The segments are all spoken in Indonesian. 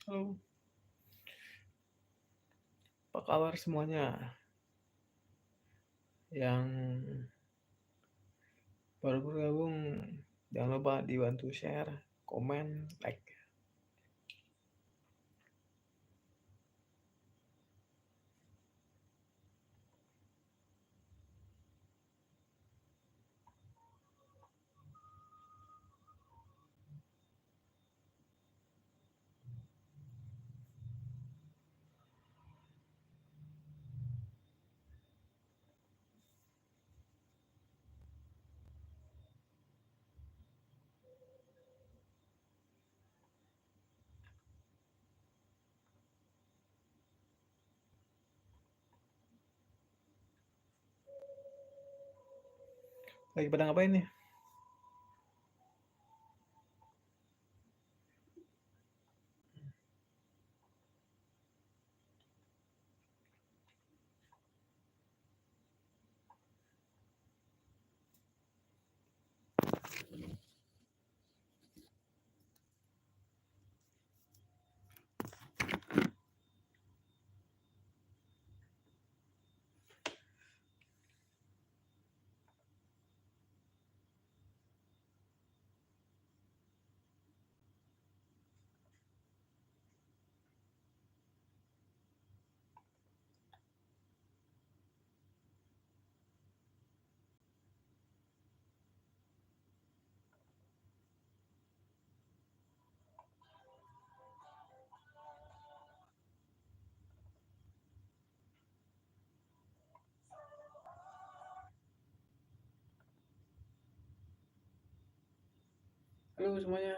Halo, apa kabar semuanya? Yang baru bergabung, jangan lupa dibantu share, komen, like. Lagi pada ngapain nih? Halo semuanya.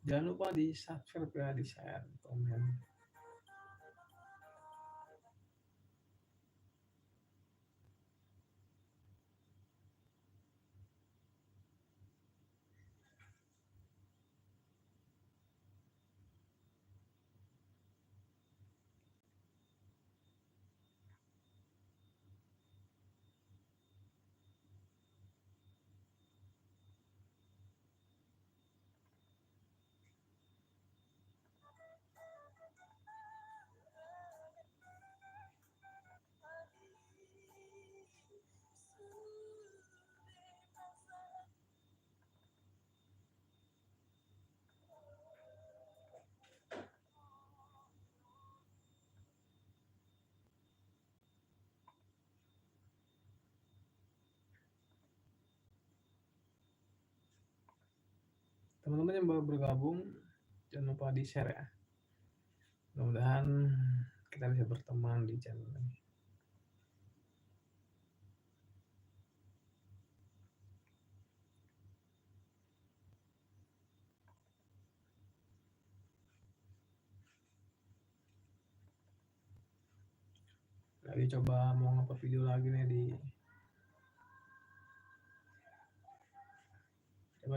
Jangan lupa di subscribe ya, di share, komen. Teman-teman yang baru bergabung, jangan lupa di share ya. Mudah-mudahan kita bisa berteman di channel ini. Lagi coba mau ngupload video lagi nih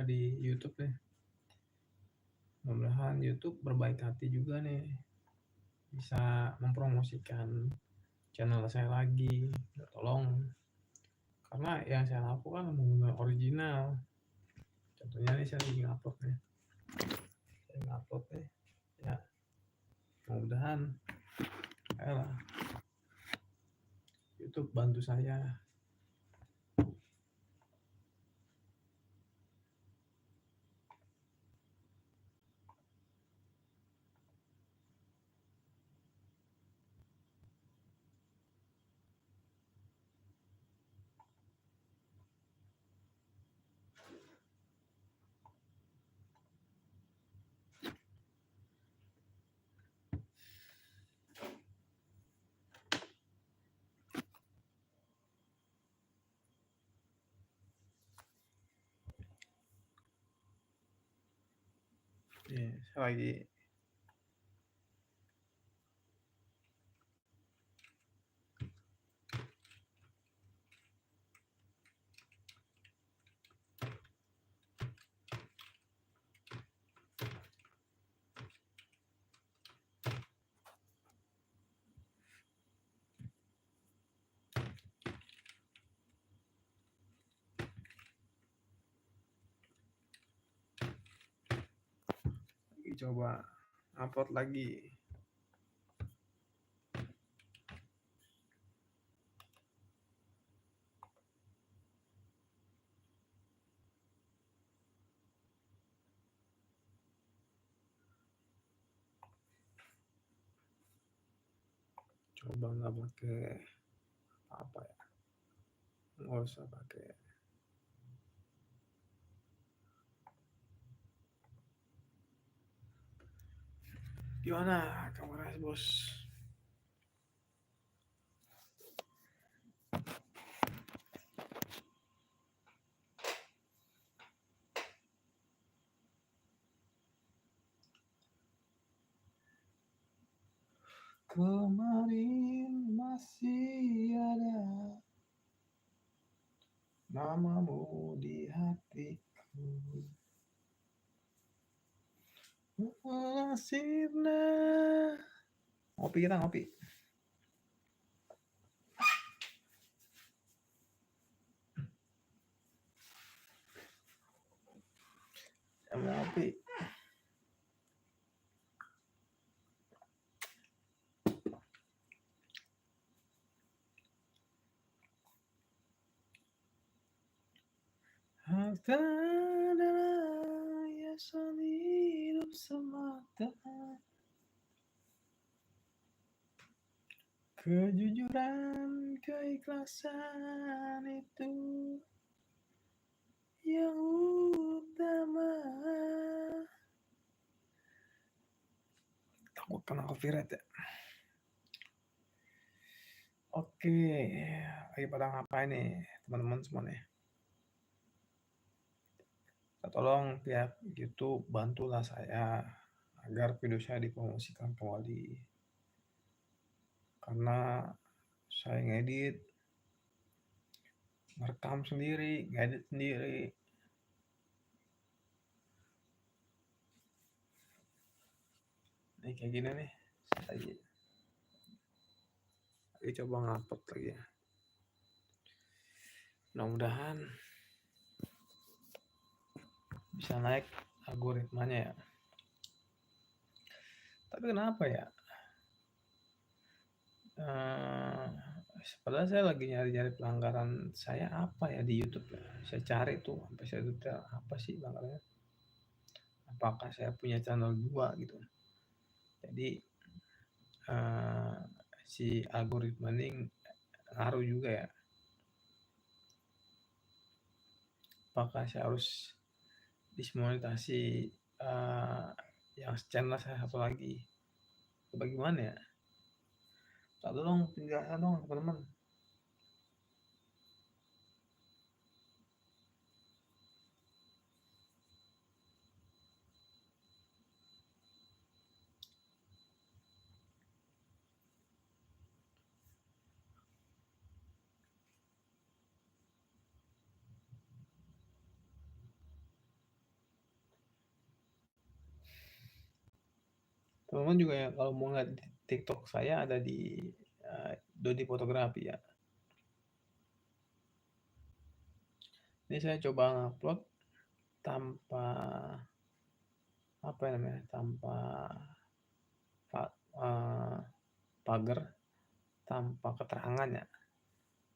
di YouTube nih. Mudah-mudahan YouTube berbaik hati juga nih, bisa mempromosikan channel saya lagi. Tolong, karena yang saya lakukan menggunakan original. Contohnya nih saya lagi ngupload nih, ya. Mudah-mudahan YouTube bantu saya. Saya lagi coba upload lagi. Coba nggak pakai apa ya, nggak usah pakai. Gimana kabarnya bos? Kemarin masih ada namamu di hatiku. Sirna. Ngopi kita ngopi. Saya mau ngopi. Harta adalah hiasan hidup semata. Kejujuran, keikhlasan itu yang utama. Takut kena copyright ya. Oke, lagi pada ngapain nih teman-teman semua nih? Tolong pihak YouTube bantulah saya agar video saya dipromosikan kembali. Karena saya ngedit, merekam sendiri, ngedit sendiri. Nih kayak gini nih, saya lagi coba ngupload lagi ya. Mudah-mudahan bisa naik algoritmanya ya. Tapi kenapa ya? Padahal saya lagi nyari-nyari pelanggaran saya apa ya di YouTube ya. Saya cari tuh sampai saya detail apa sih pelanggarannya. Apakah saya punya channel 2 gitu. Jadi si algoritma ini ngaruh juga ya. Apakah saya harus dismonetasi yang channel saya satu lagi? Bagaimana ya? Tak dong penjelasan dong teman-teman. Teman-teman juga ya kalau mau ngeliat TikTok saya ada di Dodi Fotografi ya. Ini saya coba ngupload tanpa apa namanya, tanpa pagar, tanpa keterangan ya.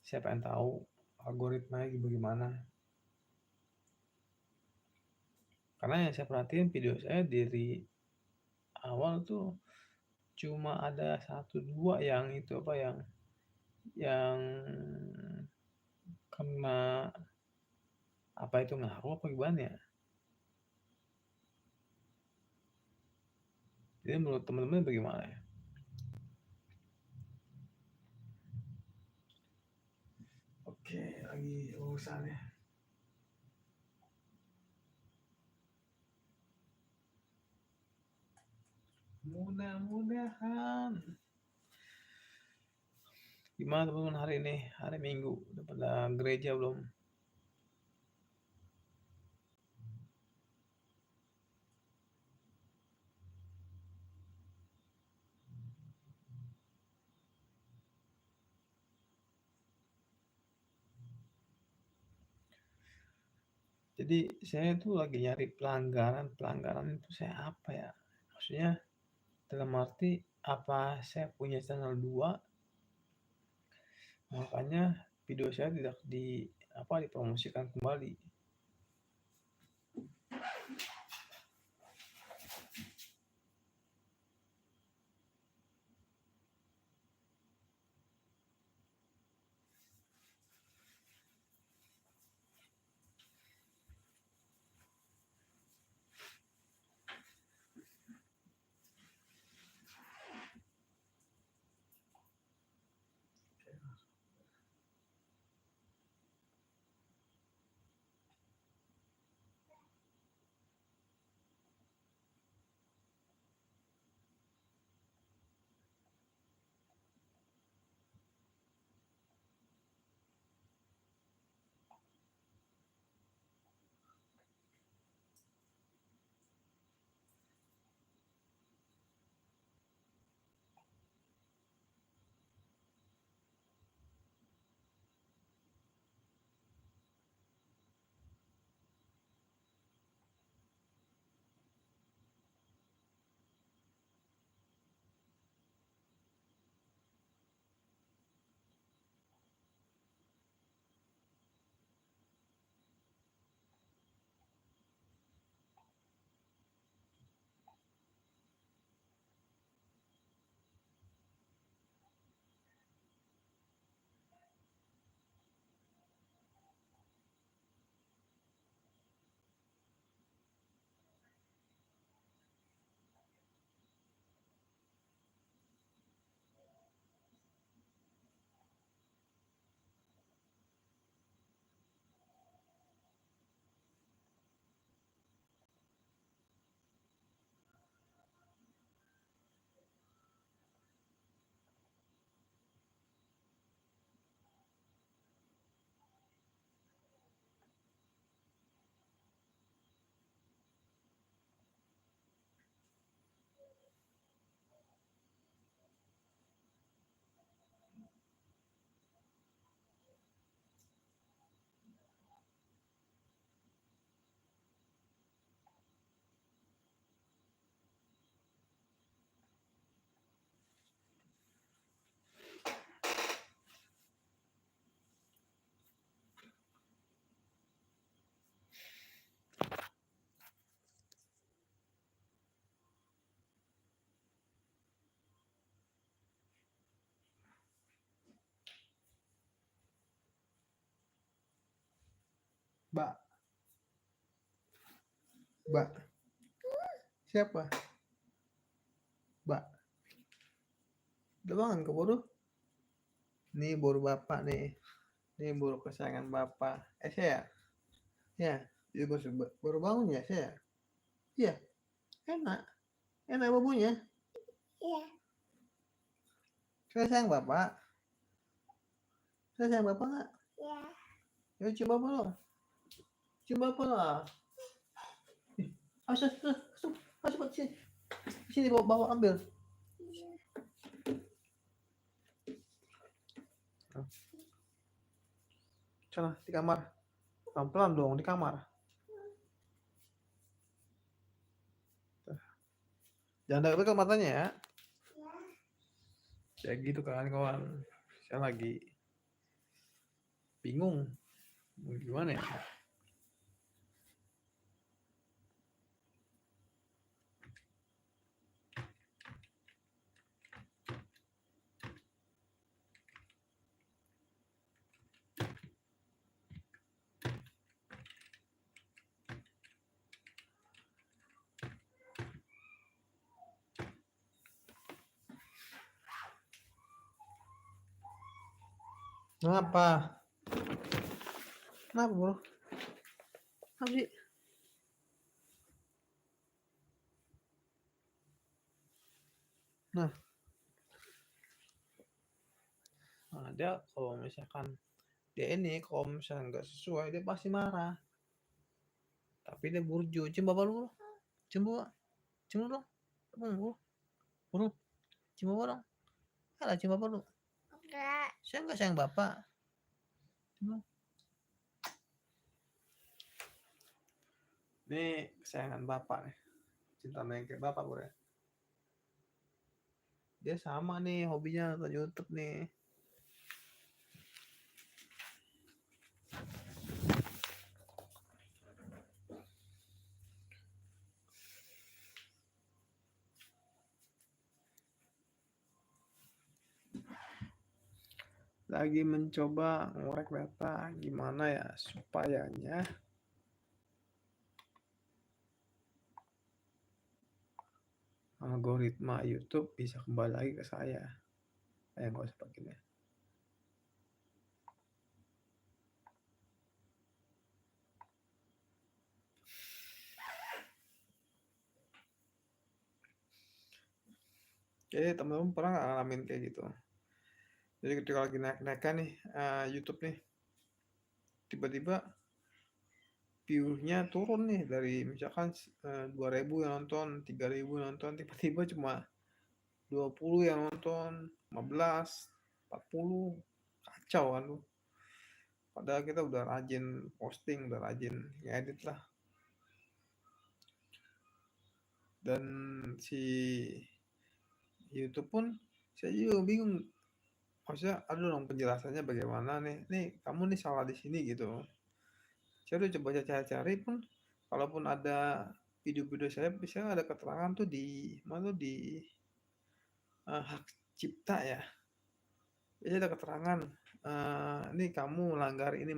Saya pengen tahu algoritmanya bagaimana. Karena yang saya perhatiin video saya dari awal tuh cuma ada 1-2 yang itu apa yang kena apa itu ngaruh apa gimana ya. Jadi menurut teman-teman bagaimana ya? Oke, lagi urusan ya. Mudah-mudahan. Gimana teman-teman hari ini? Hari Minggu. Udah pada gereja belum? Jadi saya tuh lagi nyari pelanggaran itu saya apa ya? Maksudnya dalam arti apa saya punya channel 2, makanya video saya tidak dipromosikan kembali. Mbak, Mbak, siapa? Mbak, udah bangun ke bodoh? Nih baru bapak nih. Nih baru kesayangan bapak. Saya? Ya, ya baru bangun ya saya? Iya, enak. Enak babunya? Iya. Saya sayang bapak. Saya sayang bapak nggak? Iya. Ya cium bapak dong. Cium bapak lah. Masuk sini. Sini bawa ambil. Sana di kamar. Pelan-pelan dong di kamar. Jangan dekat matanya ya. Ya gitu kan kawan. Saya lagi bingung. Gimana ya? Kenapa? Kenapa bro? Apa sih? Nah, dia kalau misalkan dia ini kalau misalnya nggak sesuai dia pasti marah. Tapi dia burju. Cium bapak lu. Cium bapak. Cium dong. Bro. Cium bapak dong. Alah cium bapak lu. Enggak. Saya nggak sayang bapak. Cium. Ini kesayangan bapak nih. Cinta main kayak bapak bro ya. Dia sama nih hobinya nonton YouTube nih. Lagi mencoba ngorek data gimana ya supayanya algoritma YouTube bisa kembali lagi ke saya. Nggak usah pakai ya. Jadi teman-teman pernah nggak ngalamin kayak gitu? Jadi ketika lagi naik-naikkan nih YouTube nih, tiba-tiba view-nya turun nih dari misalkan 2.000 yang nonton, 3.000 yang nonton, tiba-tiba cuma 20 yang nonton, 15, 40, kacau kan tuh. Padahal kita udah rajin posting, udah rajin ngedit lah. Dan si YouTube pun saya juga bingung. Maksudnya aduh dong penjelasannya bagaimana nih. Nih kamu nih salah di sini gitu. Saya udah coba cari-cari pun kalaupun ada video-video saya bisa ada keterangan tuh di mana tuh di hak cipta ya. Biasanya ada keterangan ini kamu melanggar ini.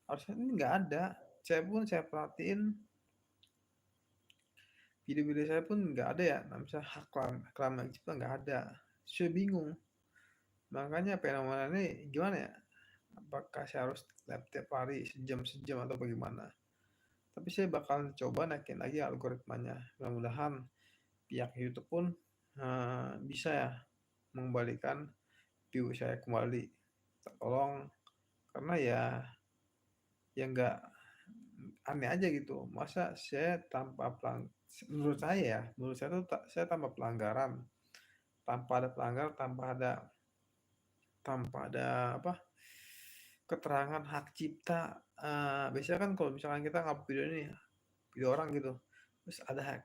Harusnya ini nggak ada. Saya perhatiin video-video saya pun nggak ada ya. Nah, misalnya hak cipta nggak ada. Saya bingung. Makanya fenomena ini gimana ya? Apakah saya harus live tiap hari sejam-sejam atau bagaimana? Tapi saya bakal coba naikin lagi algoritmanya. Mudah-mudahan pihak YouTube pun bisa ya mengembalikan view saya kembali. Tolong karena ya nggak aneh aja gitu. Masa saya menurut saya tuh saya tanpa pelanggaran, tanpa ada apa keterangan hak cipta. Biasanya kan kalau misalkan kita ngupload video orang gitu, terus ada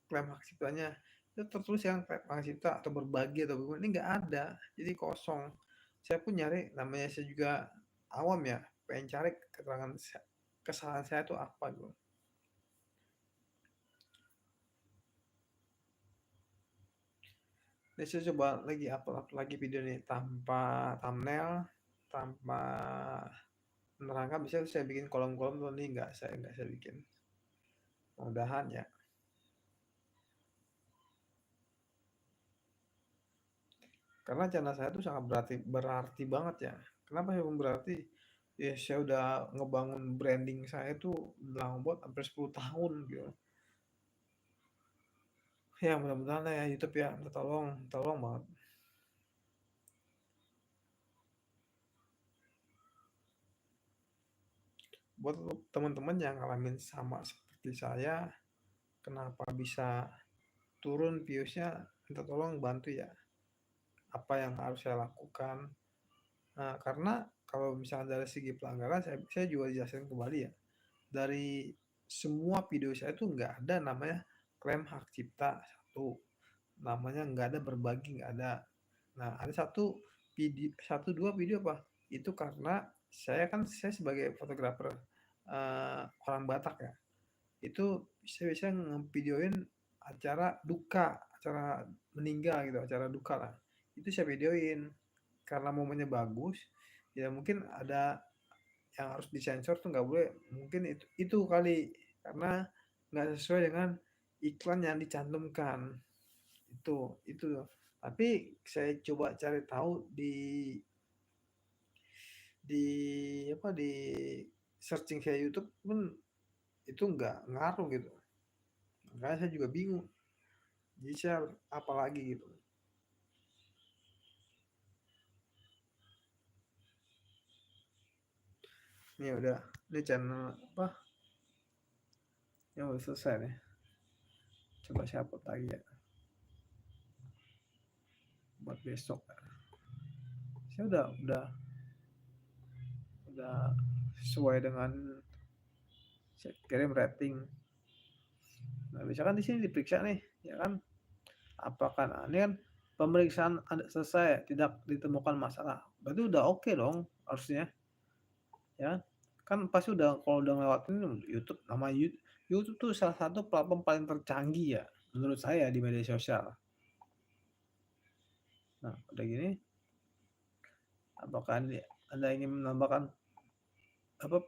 klaim hak ciptanya, itu tertulis yang klaim hak cipta atau berbagi atau bagaimana, ini nggak ada, jadi kosong. Saya pun nyari, namanya saya juga awam ya, pengen cari keterangan kesalahan saya itu apa gitu. Ini saya coba lagi upload lagi video nih tanpa thumbnail, tanpa menerangkan, bisa saya bikin kolom-kolom tuh nih, nggak saya bikin. Mudah-mudahan ya. Karena channel saya tuh sangat berarti banget ya. Kenapa saya berarti? Ya saya udah ngebangun branding saya tuh lama banget, hampir 10 tahun gitu. Ya mudah-mudahan ya YouTube ya, tolong banget. Buat teman-teman yang ngalamin sama seperti saya, kenapa bisa turun viewsnya, minta tolong bantu ya. Apa yang harus saya lakukan? Nah, karena kalau misalnya dari segi pelanggaran, saya juga jelasin kembali ya. Dari semua video saya tuh nggak ada namanya klaim hak cipta, satu. Namanya nggak ada berbagi, nggak ada. Nah, ada satu dua video apa? Itu karena saya sebagai fotografer orang Batak ya. Itu saya bisa ngevideoin acara duka, acara meninggal gitu, acara duka lah. Itu saya videoin karena momennya bagus. Ya mungkin ada yang harus disensor tuh nggak boleh, mungkin itu kali karena nggak sesuai dengan iklan yang dicantumkan. Itu tapi saya coba cari tahu di di searching saya YouTube pun itu nggak ngaruh gitu, makanya saya juga bingung, jadi saya apa lagi gitu. Ini udah, ini channel apa yang udah selesai nih, coba saya upload lagi ya buat besok. Saya udah sesuai dengan saya kirim rating. Nah misalkan di sini diperiksa nih ya kan, apakah ini kan pemeriksaan selesai, tidak ditemukan masalah, berarti udah oke dong harusnya, ya kan? Pasti udah kalau udah ngelewatin YouTube, nama YouTube tuh salah satu platform paling tercanggih ya, menurut saya di media sosial. Nah, udah gini, apakah Anda ingin menambahkan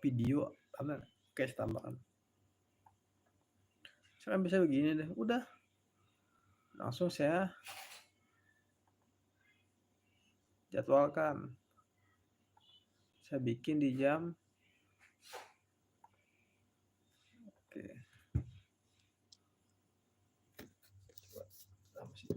video? Oke, saya tambahkan. Saya bisa begini deh, udah langsung saya jadwalkan. Saya bikin di jam, oke. Apa sih?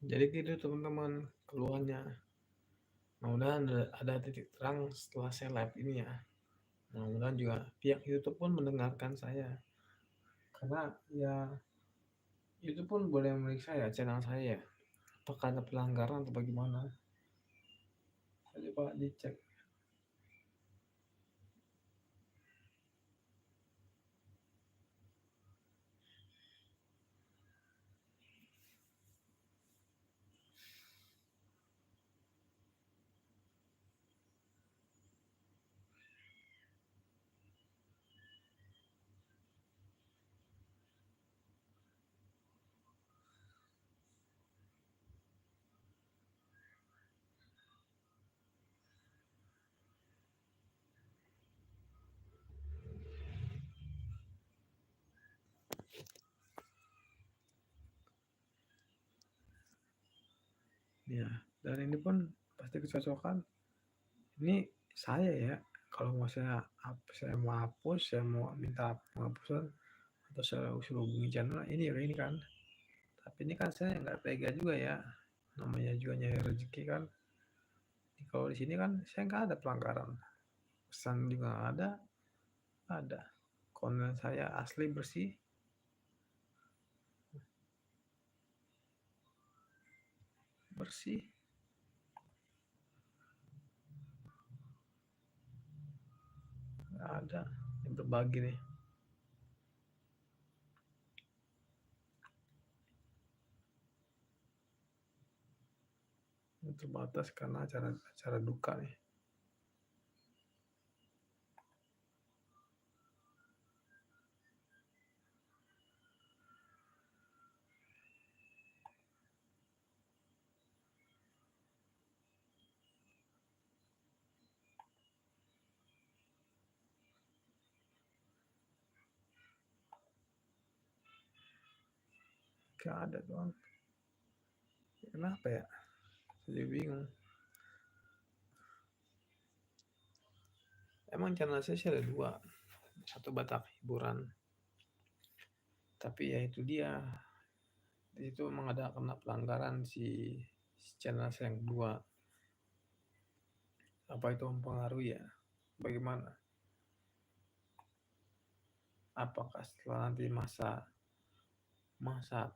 Jadi gitu teman-teman keluhannya. Mudah-mudahan ada titik terang setelah saya live ini ya. Mudah-mudahan juga pihak YouTube pun mendengarkan saya. Karena ya YouTube pun boleh memeriksa ya channel saya. Apakah ada pelanggaran atau bagaimana? Saya coba dicek. Ya, dan ini pun pasti kecocokan. Ini saya ya, kalau mau saya mau hapus, saya mau minta penghapusan atau saya suruh hubungi channel ini kan. Tapi ini kan saya nggak tega juga ya, namanya juga nyari rezeki kan. Kalau di sini kan saya nggak ada pelanggaran, pesan juga nggak ada. Konten saya asli bersih, bersih. Nggak ada yang berbagi nih. Terbatas karena acara duka nih. Gak ada doang. Kenapa ya? Jadi bingung. Emang channel saya sih ada 2. Satu Batak hiburan. Tapi ya itu dia. Di situ memang ada kena pelanggaran si channel saya yang kedua. Apa itu mempengaruhi ya? Bagaimana? Apakah setelah nanti masa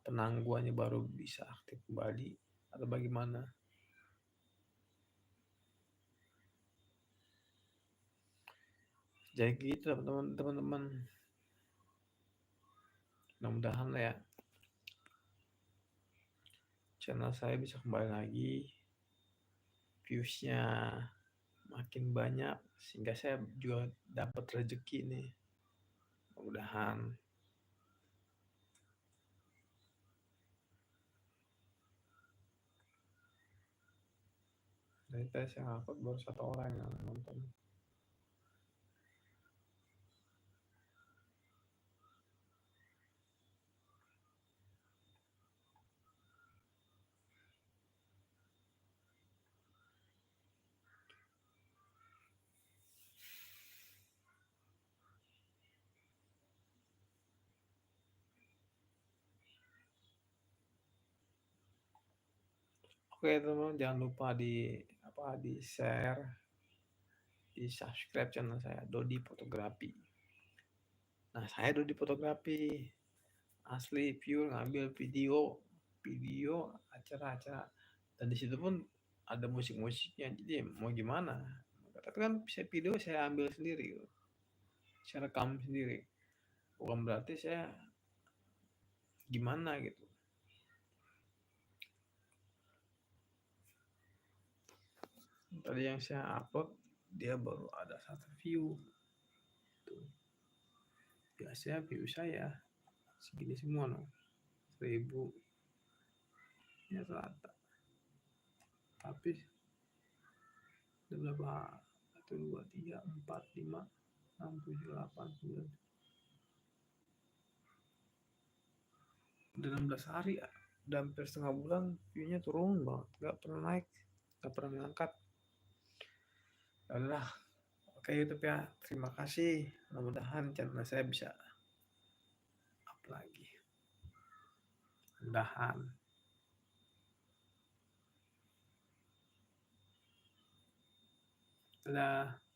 penangguhannya baru bisa aktif kembali atau bagaimana? Jadi gitu teman-teman. Mudah-mudahan lah ya channel saya bisa kembali lagi, viewsnya makin banyak sehingga saya juga dapat rezeki nih. Mudah-mudahan. Dari tes yang upload baru 1 orang yang nonton. Oke teman-teman, jangan lupa di share, di subscribe channel saya Dodi Fotografi. Nah, saya Dodi Fotografi asli pure ngambil video acara-acara, dan di situ pun ada musik-musiknya. Jadi mau gimana? Tapi kan bisa video saya ambil sendiri, saya rekam sendiri. Bukan berarti saya gimana gitu. Tadi yang saya upload dia baru ada 1 view. Tuh. Biasanya view saya segini semua no. 1000 ya rata. Tapi ada berapa? 1, 2, 3, 4, 5, 6, 7, 8, 9. Udah 16 hari, udah hampir setengah bulan view-nya turun banget, nggak pernah naik, nggak pernah mengangkat. Yaudahlah, oke YouTube ya, terima kasih. Mudah-mudahan channel saya bisa up lagi. Mudah-mudahan. Dadah.